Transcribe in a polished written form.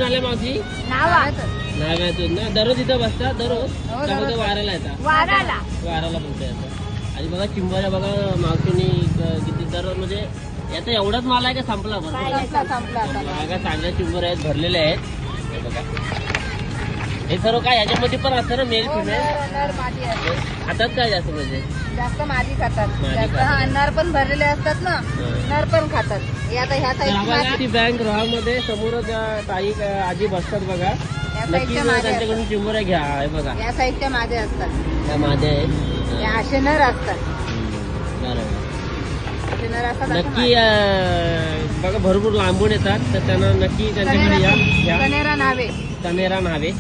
कुठून आल्या मावशी? नाव्यातून ना. दररोज इथं बसता? दररोज त्यामध्ये वाराला येतात? वाराला बोलता येतात. आणि बघा चिंबोऱ्या बघा मावशीनी किती दररोज म्हणजे याचा एवढाच माल आहे का संपला? बघा चांगल्या चिंबोऱ्या आहेत, भरलेल्या आहेत. हे बघा हे सर्व काय याच्यामध्ये पण असतं ना मेल फिमेल? खातात काय जास्त म्हणजे? जास्त माझी खातात. नर पण भरलेले असतात ना, नर पण खातात. ती बँक गृहामध्ये समोरच ताई आजी बसतात बघा. नक्की त्यांच्याकडून चिंबोऱ्या घ्या. हे बघा या साईडच्या माझे असतात, त्या माझ्या आहेत. या असे नर असतात. नक्की बघा भरपूर लांबून येतात तर त्यांना नक्की त्यांच्याकडे या. कनेरा नावे. कनेरा नावे